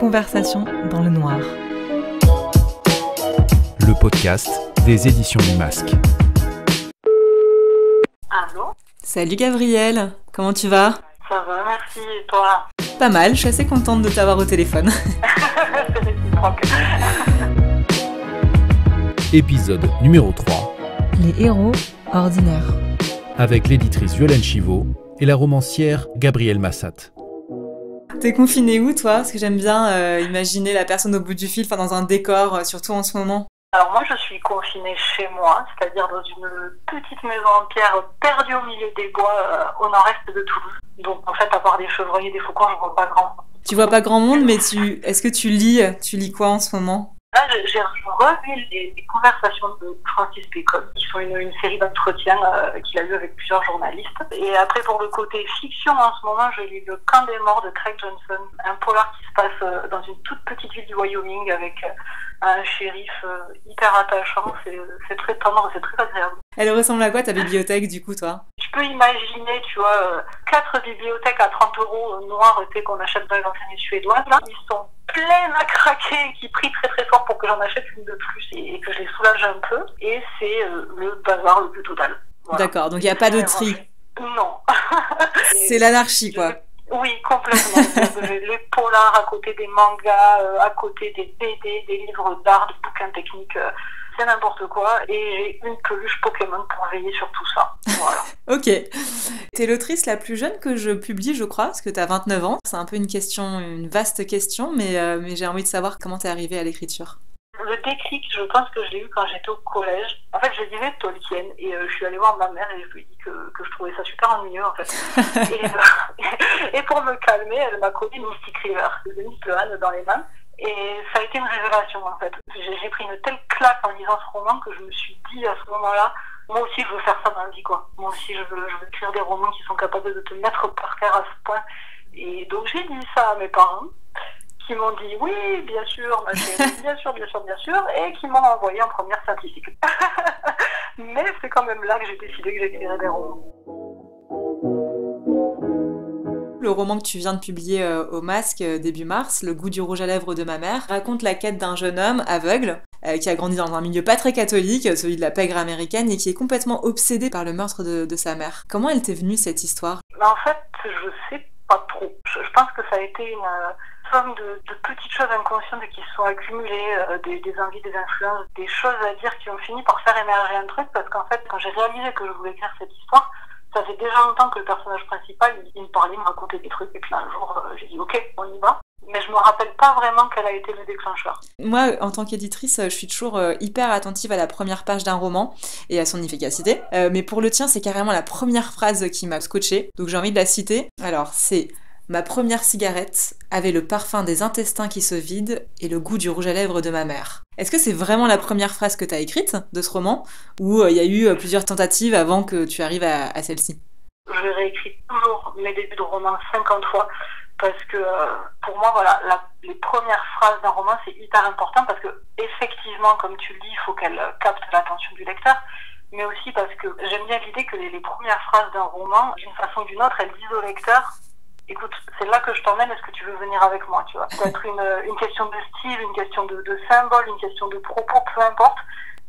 Conversation dans le noir. Le podcast des éditions du Masque. Allô ? Salut Gabrielle, comment tu vas ? Ça va, merci, et toi ? Pas mal, je suis assez contente de t'avoir au téléphone. C'est réciproque. Épisode numéro 3. Les héros ordinaires. Avec l'éditrice Violaine Chivot et la romancière Gabrielle Massat. T'es confinée où toi ? Parce que j'aime bien imaginer la personne au bout du fil, dans un décor, surtout en ce moment. Alors moi je suis confinée chez moi, c'est-à-dire dans une petite maison en pierre perdue au milieu des bois au nord-est de Toulouse. Donc en fait à part des chevreuils et des faucons, je vois pas grand monde. Tu vois pas grand monde, mais est-ce que tu lis quoi en ce moment ? Là, j'ai revu les conversations de Francis Bacon, qui sont une série d'entretiens qu'il a eu avec plusieurs journalistes. Et après, pour le côté fiction, en ce moment, je lis Le Camp des morts de Craig Johnson, un polar qui se passe dans une toute petite ville du Wyoming avec un shérif hyper attachant. C'est très tendre, c'est très agréable. Elle ressemble à quoi ta bibliothèque du coup, toi ? Tu peux imaginer, tu vois, 4 bibliothèques à 30 € noires qu'on achète dans les enseignes suédoises. Là, ils sont pleines à craquer, qui prient très très fort pour que j'en achète une de plus et que je les soulage un peu. Et c'est le bazar le plus total. Voilà. D'accord, donc il n'y a pas de tri. Non. C'est l'anarchie, quoi. Oui, complètement. Les polars à côté des mangas, à côté des BD, des livres d'art, des bouquins techniques. C'est n'importe quoi, et j'ai une peluche Pokémon pour veiller sur tout ça. Voilà. Ok. T'es l'autrice la plus jeune que je publie, je crois, parce que t'as 29 ans. C'est un peu une vaste question, mais j'ai envie de savoir comment t'es arrivée à l'écriture. Le déclic, je pense que je l'ai eu quand j'étais au collège. En fait, je lisais Tolkien, et je suis allée voir ma mère, et je lui ai dit que je trouvais ça super ennuyeux, en fait. et pour me calmer, elle m'a collé Mystic River, de Denis Lehane dans les mains. Et ça a été une révélation en fait. J'ai pris une telle claque en lisant ce roman que je me suis dit à ce moment-là, moi aussi je veux faire ça dans la vie quoi. Moi aussi je veux écrire des romans qui sont capables de te mettre par terre à ce point. Et donc j'ai dit ça à mes parents, qui m'ont dit oui bien sûr ma chérie, bien sûr, et qui m'ont envoyé en première scientifique. Mais c'est quand même là que j'ai décidé que j'écrirais des romans. Le roman que tu viens de publier au Masque début mars, Le goût du rouge à lèvres de ma mère, raconte la quête d'un jeune homme aveugle qui a grandi dans un milieu pas très catholique, celui de la pègre américaine, et qui est complètement obsédé par le meurtre de sa mère. Comment elle t'est venue cette histoire ? En fait, je sais pas trop. Je pense que ça a été une somme de petites choses inconscientes qui se sont accumulées, des envies, des influences, des choses à dire qui ont fini par faire émerger un truc, parce qu'en fait, quand j'ai réalisé que je voulais écrire cette histoire, ça fait déjà longtemps que le personnage principal, il me parlait, me racontait des trucs, et puis un jour, j'ai dit ok, on y va. Mais je me rappelle pas vraiment quel a été le déclencheur. Moi, en tant qu'éditrice, je suis toujours hyper attentive à la première page d'un roman et à son efficacité. Mais pour le tien, c'est carrément la première phrase qui m'a scotchée, donc j'ai envie de la citer. Alors, c'est « Ma première cigarette avait le parfum des intestins qui se vident et le goût du rouge à lèvres de ma mère ». Est-ce que c'est vraiment la première phrase que tu as écrite de ce roman, ou il y a eu plusieurs tentatives avant que tu arrives à celle-ci ? Je réécris toujours mes débuts de roman 50 fois, parce que pour moi, voilà, les premières phrases d'un roman, c'est hyper important, parce que effectivement, comme tu le dis, il faut qu'elles captent l'attention du lecteur, mais aussi parce que j'aime bien l'idée que les premières phrases d'un roman, d'une façon ou d'une autre, elles disent au lecteur « Écoute, c'est là que je t'emmène, est-ce que tu veux venir avec moi ?» Tu vois, peut-être une question de style, une question de symbole, une question de propos, peu importe,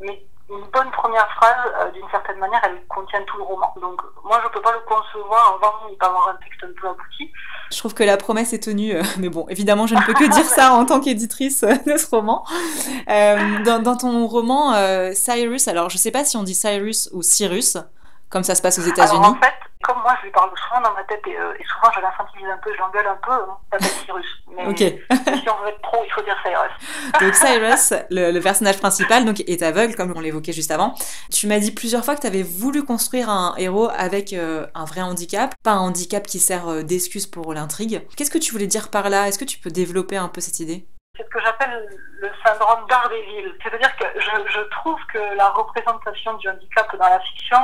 mais une bonne première phrase, d'une certaine manière, elle contient tout le roman. Donc moi, je peux pas le concevoir avant d'avoir un texte un peu abouti. Je trouve que la promesse est tenue, mais bon, évidemment, je ne peux que dire ça en tant qu'éditrice de ce roman. Dans ton roman Cyrus, alors je sais pas si on dit Cyrus ou Cyrus, comme ça se passe aux États-Unis. Alors en fait, comme moi je lui parle souvent dans ma tête et souvent je l'infantilise un peu, je l'engueule un peu, ça s'appelle Cyrus. Mais okay. Si on veut être pro, il faut dire Cyrus. Donc Cyrus, le personnage principal, donc, est aveugle, comme on l'évoquait juste avant. Tu m'as dit plusieurs fois que tu avais voulu construire un héros avec un vrai handicap, pas un handicap qui sert d'excuse pour l'intrigue. Qu'est-ce que tu voulais dire par là ? Est-ce que tu peux développer un peu cette idée ? C'est ce que j'appelle le syndrome d'Ardeville. C'est-à-dire que je trouve que la représentation du handicap dans la fiction,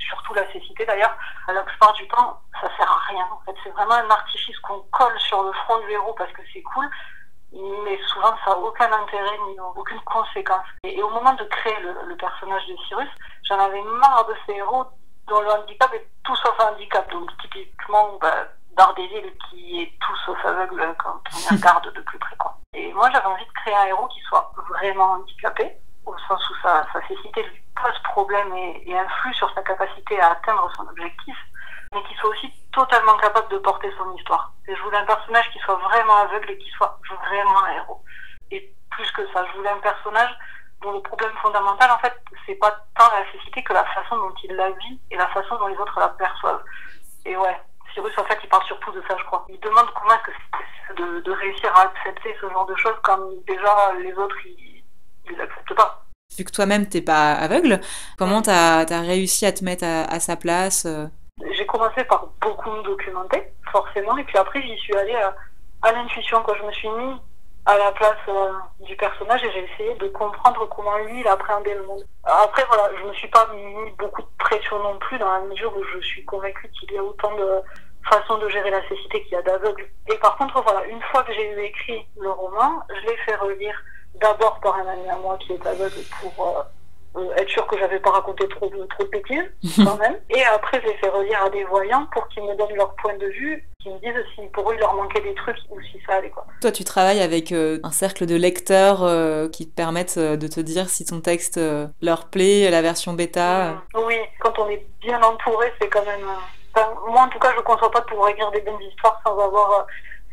surtout la cécité d'ailleurs, la plupart du temps, ça sert à rien. En fait, c'est vraiment un artifice qu'on colle sur le front du héros parce que c'est cool, mais souvent ça n'a aucun intérêt ni aucune conséquence. Et au moment de créer le personnage de Cyrus, j'en avais marre de ces héros dont le handicap est tout sauf un handicap. Donc typiquement, Daredevil qui est tout sauf aveugle quand on regarde de plus près, quoi. Et moi, j'avais envie de créer un héros qui soit vraiment handicapé, au sens où sa cécité lui pose problème et influe sur sa capacité à atteindre son objectif, mais qui soit aussi totalement capable de porter son histoire. Et je voulais un personnage qui soit vraiment aveugle et qui soit vraiment un héros. Et plus que ça, je voulais un personnage dont le problème fondamental, en fait, c'est pas tant la cécité que la façon dont il la vit et la façon dont les autres la perçoivent. Et ouais, Cyrus, en fait, il parle surtout de ça, je crois. Il demande comment est-ce que c'est de réussir à accepter ce genre de choses quand déjà les autres, ils l'acceptent pas. Vu que toi-même t'es pas aveugle, comment t'as réussi à te mettre à sa place J'ai commencé par beaucoup me documenter, forcément, et puis après j'y suis allée à l'intuition, quoi. Je me suis mis à la place du personnage et j'ai essayé de comprendre comment lui il appréhendait le monde. Après voilà, je me suis pas mis beaucoup de pression non plus, dans la mesure où je suis convaincue qu'il y a autant de façons de gérer la cécité qu'il y a d'aveugles. Et par contre voilà, une fois que j'ai écrit le roman, je l'ai fait relire d'abord par un ami à moi qui est aveugle pour être sûr que j'avais pas raconté trop de bêtises quand même. Et après, je les fais relire à des voyants pour qu'ils me donnent leur point de vue, qu'ils me disent si pour eux il leur manquait des trucs ou si ça allait, quoi. Toi, tu travailles avec un cercle de lecteurs qui te permettent de te dire si ton texte leur plaît, la version bêta. Oui, quand on est bien entouré, c'est quand même... Enfin, moi, en tout cas, je ne conçois pas de pouvoir écrire des bonnes histoires sans avoir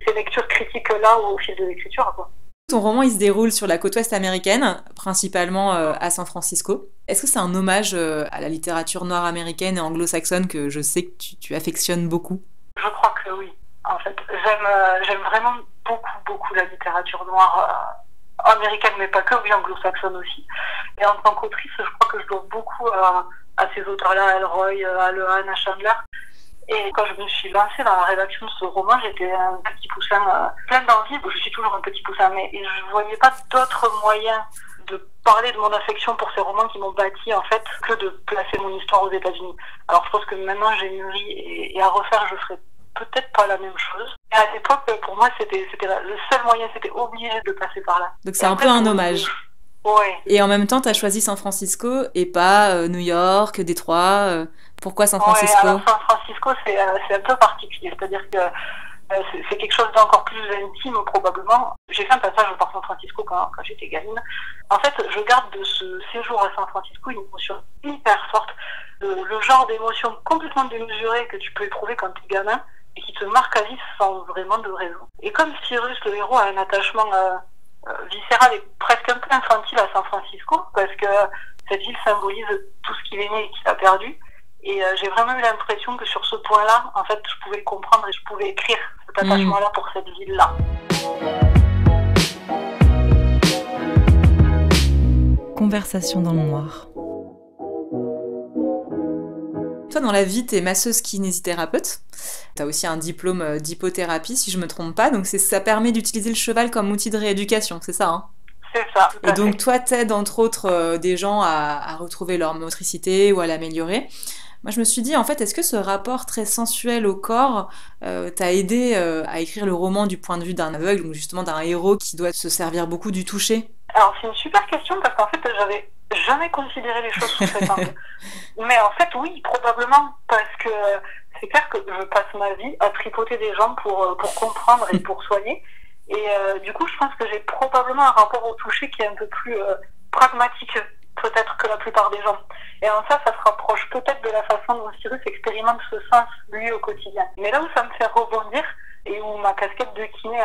ces lectures critiques-là au fil de l'écriture, quoi. Ton roman, il se déroule sur la côte ouest américaine, principalement à San Francisco. Est-ce que c'est un hommage à la littérature noire américaine et anglo-saxonne que je sais que tu affectionnes beaucoup? Je crois que oui. En fait, j'aime vraiment beaucoup la littérature noire américaine, mais pas que, oui, anglo-saxonne aussi. Et en tant qu'autrice, je crois que je dois beaucoup à ces auteurs-là, à Elroy, à Lehane, à Chandler. Et quand je me suis lancée dans la rédaction de ce roman, j'étais un petit poussin plein d'envie. Je suis toujours un petit poussin, mais je ne voyais pas d'autres moyens de parler de mon affection pour ces romans qui m'ont bâti, en fait, que de placer mon histoire aux États-Unis. Alors je pense que maintenant j'ai mûri et à refaire, je ferai peut-être pas la même chose. Et à l'époque, pour moi, c'était le seul moyen, c'était obligé de passer par là. Donc c'est un peu un hommage. Ouais. Et en même temps, tu as choisi San Francisco et pas New York, Détroit. Pourquoi San Francisco? Ouais, alors San Francisco, c'est un peu particulier. C'est-à-dire que c'est quelque chose d'encore plus intime, probablement. J'ai fait un passage par San Francisco quand j'étais gamine. En fait, je garde de ce séjour à San Francisco une émotion hyper forte. Le genre d'émotion complètement démesurée que tu peux éprouver quand tu es gamin et qui te marque à vie sans vraiment de raison. Et comme Cyrus, le héros, a un attachement viscéral et presque un peu infantile à San Francisco, parce que cette ville symbolise tout ce qu'il est né et qu'il a perdu. Et j'ai vraiment eu l'impression que sur ce point-là, en fait, je pouvais le comprendre et je pouvais écrire cet attachement-là pour cette ville-là. Conversation dans le noir. Toi, dans la vie, t'es masseuse kinésithérapeute. T'as aussi un diplôme d'hypothérapie, si je me trompe pas. Donc ça permet d'utiliser le cheval comme outil de rééducation, c'est ça, hein? C'est ça. Et donc toi, t'aides entre autres des gens à retrouver leur motricité ou à l'améliorer. Moi, je me suis dit, en fait, est-ce que ce rapport très sensuel au corps t'a aidé à écrire le roman du point de vue d'un aveugle, ou justement d'un héros qui doit se servir beaucoup du toucher? Alors, c'est une super question, parce qu'en fait, j'avais jamais considéré les choses sous cet angle. Mais en fait, oui, probablement, parce que c'est clair que je passe ma vie à tripoter des gens pour comprendre et pour soigner. Et du coup, je pense que j'ai probablement un rapport au toucher qui est un peu plus pragmatique, peut-être, que la plupart des gens. Et en ça se rapproche peut-être de la façon dont Cyrus expérimente ce sens, lui, au quotidien. Mais là où ça me fait rebondir, et où ma casquette de kiné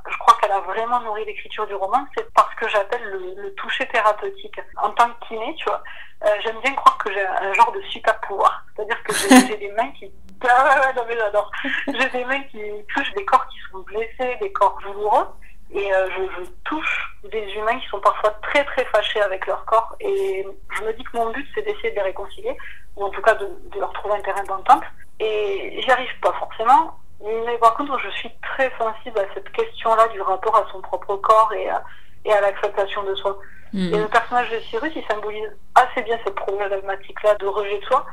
je crois qu'elle a vraiment nourri l'écriture du roman, c'est parce que j'appelle le toucher thérapeutique. En tant que kiné, tu vois, j'aime bien croire que j'ai un genre de super pouvoir. C'est-à-dire que j'ai des mains qui... non mais j'adore. J'ai des mains qui touchent des corps qui sont blessés, des corps douloureux, et je touche des humains qui sont parfois très très fâchés avec leur corps, et je me dis que mon but c'est d'essayer de les réconcilier, ou en tout cas de leur trouver un terrain d'entente, et j'y arrive pas forcément. Mais par contre, je suis très sensible à cette question-là du rapport à son propre corps et à l'acceptation de soi. Et le personnage de Cyrus, il symbolise assez bien cette problématique-là de rejet de soi,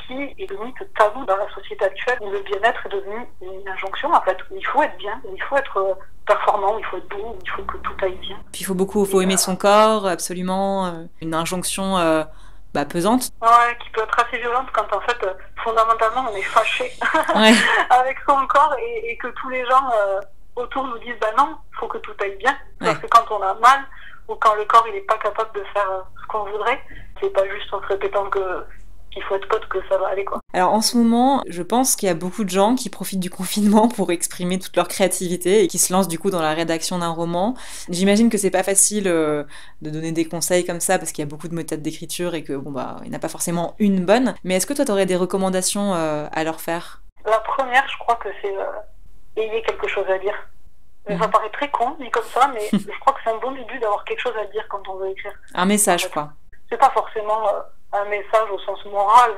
qui est limite tabou dans la société actuelle, où le bien-être est devenu une injonction, en fait, où il faut être bien, où il faut être performant, où il faut être beau, où il faut que tout aille bien. Puis il faut aimer son corps, absolument, une injonction... pesante. Ouais, qui peut être assez violente quand en fait, fondamentalement, on est fâché ouais. avec son corps et que tous les gens autour nous disent, bah non, il faut que tout aille bien. Parce Ouais. que quand on a mal, ou quand le corps il est pas capable de faire ce qu'on voudrait, c'est pas juste en se répétant qu'il faut être pote que ça va aller, quoi. Alors en ce moment, je pense qu'il y a beaucoup de gens qui profitent du confinement pour exprimer toute leur créativité et qui se lancent du coup dans la rédaction d'un roman. J'imagine que c'est pas facile de donner des conseils comme ça parce qu'il y a beaucoup de méthodes d'écriture et que bon bah il n'y en a pas forcément une bonne. Mais est-ce que toi t'aurais des recommandations à leur faire? La première, je crois que c'est ayez quelque chose à dire. Ça paraît très con, dit comme ça, mais je crois que c'est un bon début d'avoir quelque chose à dire quand on veut écrire. Un message quoi. C'est pas forcément un message au sens moral,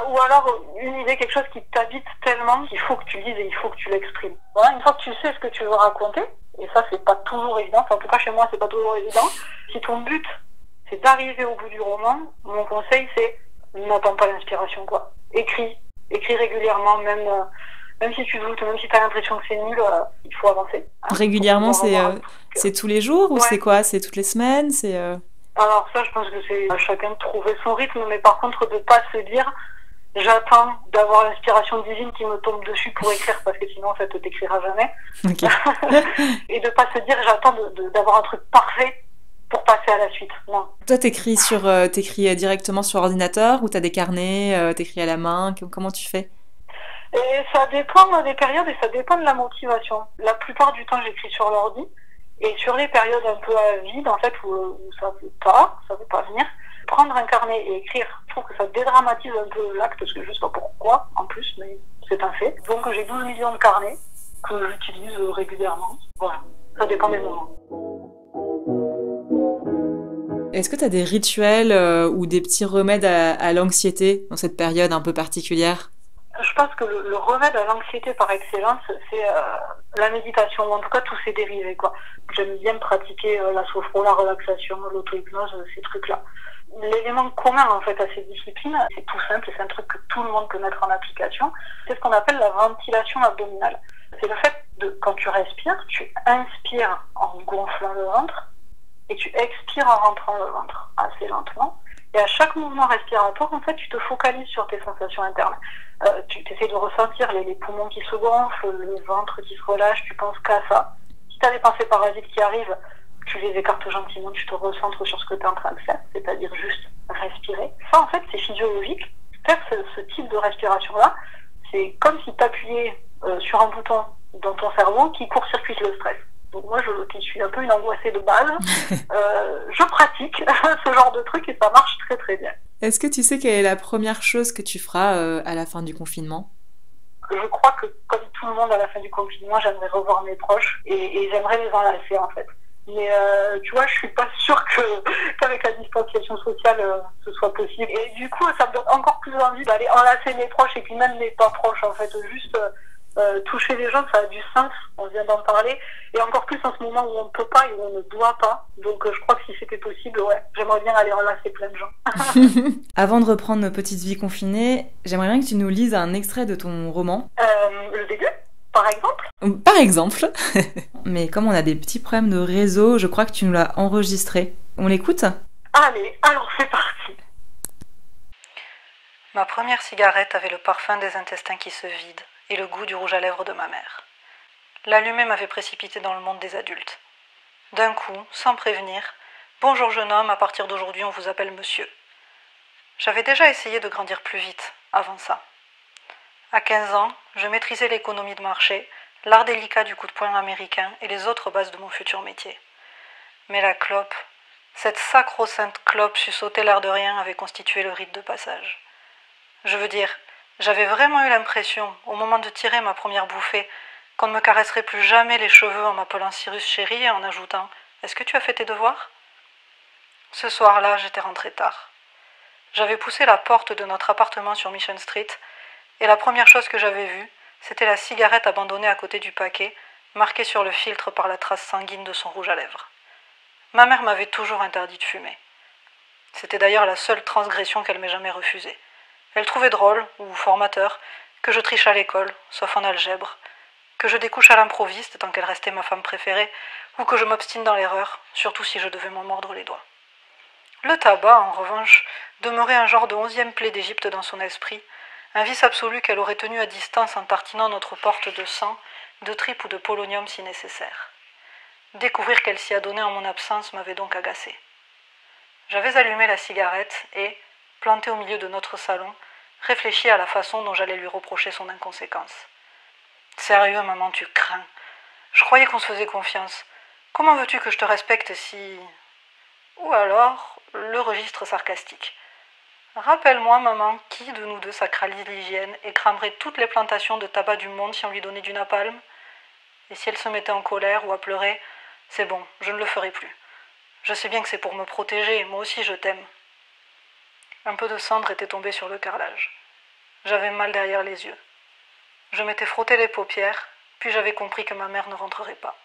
ou alors une idée, quelque chose qui t'habite tellement qu'il faut que tu le dises et il faut que tu l'exprimes. Voilà, une fois que tu sais ce que tu veux raconter, et ça c'est pas toujours évident, enfin, en tout cas chez moi c'est pas toujours évident, si ton but c'est d'arriver au bout du roman, mon conseil c'est n'attends pas l'inspiration, quoi. Écris régulièrement, même si tu doutes, même si tu as l'impression que c'est nul, il faut avancer. Hein. Régulièrement, c'est tous les jours ou c'est quoi? C'est toutes les semaines? Alors ça, je pense que c'est à chacun de trouver son rythme, mais par contre de pas se dire j'attends d'avoir l'inspiration divine qui me tombe dessus pour écrire, parce que sinon ça te t'écrira jamais. Okay. Et de pas se dire j'attends d'avoir un truc parfait pour passer à la suite. Non. Toi, t'écris directement sur ordinateur ou t'as des carnets, t'écris à la main? Comment tu fais? Et ça dépend des périodes et ça dépend de la motivation. La plupart du temps, j'écris sur l'ordi. Et sur les périodes un peu à vide, en fait, où ça veut pas venir, prendre un carnet et écrire, je trouve que ça dédramatise un peu l'acte, parce que je sais pas pourquoi, en plus, mais c'est un fait. Donc j'ai 12 millions de carnets que j'utilise régulièrement. Voilà, ça dépend des moments. Est-ce que tu as des rituels ou des petits remèdes à l'anxiété dans cette période un peu particulière? Je pense que le remède à l'anxiété par excellence, c'est la méditation, ou en tout cas tous ses dérivés, quoi. J'aime bien pratiquer la sophro, la relaxation, l'auto-hypnose, ces trucs-là. L'élément commun en fait à ces disciplines, c'est tout simple, c'est un truc que tout le monde peut mettre en application, c'est ce qu'on appelle la ventilation abdominale. C'est le fait de, quand tu respires, tu inspires en gonflant le ventre et tu expires en rentrant le ventre assez lentement. Et à chaque mouvement respiratoire, en fait, tu te focalises sur tes sensations internes. Tu essaies de ressentir les poumons qui se gonflent, le ventre qui se relâche, tu penses qu'à ça. Si tu as des pensées parasites qui arrivent, tu les écartes gentiment, tu te recentres sur ce que tu es en train de faire, c'est-à-dire juste respirer. Ça, en fait, c'est physiologique. Faire ce type de respiration-là, c'est comme si tu appuyais sur un bouton dans ton cerveau qui court-circuite le stress. Donc moi, qui suis un peu une angoissée de base, je pratique ce genre de truc et ça marche très très bien. Est-ce que tu sais quelle est la première chose que tu feras à la fin du confinement? Je crois que, comme tout le monde à la fin du confinement, j'aimerais revoir mes proches et j'aimerais les enlacer en fait. Mais tu vois, je suis pas sûre qu'avec la distanciation sociale, ce soit possible. Et du coup, ça me donne encore plus envie d'aller enlacer mes proches et puis même les pas proches en fait. Juste toucher les gens, ça a du sens, on vient d'en parler. Et encore plus en ce moment où on ne peut pas et où on ne doit pas. Donc je crois que si c'était possible, ouais, j'aimerais bien aller enlacer plein de gens. Avant de reprendre nos petites vies confinées, j'aimerais bien que tu nous lises un extrait de ton roman. Le début, par exemple. Par exemple. Mais comme on a des petits problèmes de réseau, je crois que tu nous l'as enregistré. On l'écoute? Allez, alors c'est parti. Ma première cigarette avait le parfum des intestins qui se vident et le goût du rouge à lèvres de ma mère. L'allumer m'avait précipité dans le monde des adultes. D'un coup, sans prévenir, « Bonjour jeune homme, à partir d'aujourd'hui on vous appelle monsieur ». J'avais déjà essayé de grandir plus vite, avant ça. À 15 ans, je maîtrisais l'économie de marché, l'art délicat du coup de poing américain et les autres bases de mon futur métier. Mais la clope, cette sacro-sainte clope suçotée l'air de rien avait constitué le rite de passage. Je veux dire, j'avais vraiment eu l'impression, au moment de tirer ma première bouffée, qu'on ne me caresserait plus jamais les cheveux en m'appelant Cyrus chéri et en ajoutant « Est-ce que tu as fait tes devoirs ?» Ce soir-là, j'étais rentrée tard. J'avais poussé la porte de notre appartement sur Mission Street et la première chose que j'avais vue, c'était la cigarette abandonnée à côté du paquet, marquée sur le filtre par la trace sanguine de son rouge à lèvres. Ma mère m'avait toujours interdit de fumer. C'était d'ailleurs la seule transgression qu'elle m'ait jamais refusée. Elle trouvait drôle, ou formateur, que je triche à l'école, sauf en algèbre, que je découche à l'improviste tant qu'elle restait ma femme préférée, ou que je m'obstine dans l'erreur, surtout si je devais m'en mordre les doigts. Le tabac, en revanche, demeurait un genre de 11e plaie d'Égypte dans son esprit, Un vice absolu qu'elle aurait tenu à distance en tartinant notre porte de sang, de tripes ou de polonium si nécessaire. Découvrir qu'elle s'y a donné en mon absence m'avait donc agacé. J'avais allumé la cigarette et, planté au milieu de notre salon, réfléchi à la façon dont j'allais lui reprocher son inconséquence. Sérieux, maman, tu crains. Je croyais qu'on se faisait confiance. Comment veux-tu que je te respecte si... Ou alors, le registre sarcastique. Rappelle-moi, maman, qui de nous deux sacralise l'hygiène et cramerait toutes les plantations de tabac du monde si on lui donnait du napalm? Et si elle se mettait en colère ou à pleurer, c'est bon, je ne le ferai plus. Je sais bien que c'est pour me protéger, moi aussi je t'aime. Un peu de cendre était tombé sur le carrelage. J'avais mal derrière les yeux. Je m'étais frotté les paupières, puis j'avais compris que ma mère ne rentrerait pas.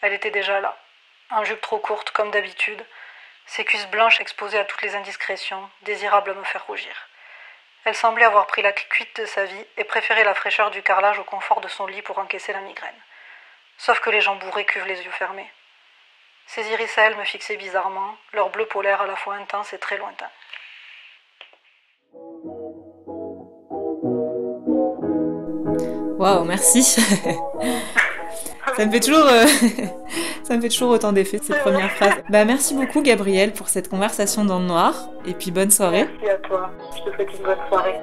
Elle était déjà là, en jupe trop courte comme d'habitude, ses cuisses blanches exposées à toutes les indiscrétions, désirables à me faire rougir. Elle semblait avoir pris la cuite de sa vie et préférer la fraîcheur du carrelage au confort de son lit pour encaisser la migraine. Sauf que les gens bourrés cuvent les yeux fermés. Ses iris à elle me fixaient bizarrement, leur bleu polaire à la fois intense et très lointain. Waouh, merci. Ça me fait toujours autant d'effet, ces premières phrases. Merci beaucoup, Gabrielle, pour cette conversation dans le noir. Et puis, bonne soirée. Merci à toi. Je te souhaite une bonne soirée.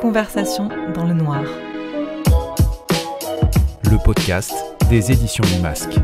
Conversation dans le noir. Le podcast des éditions du Masque.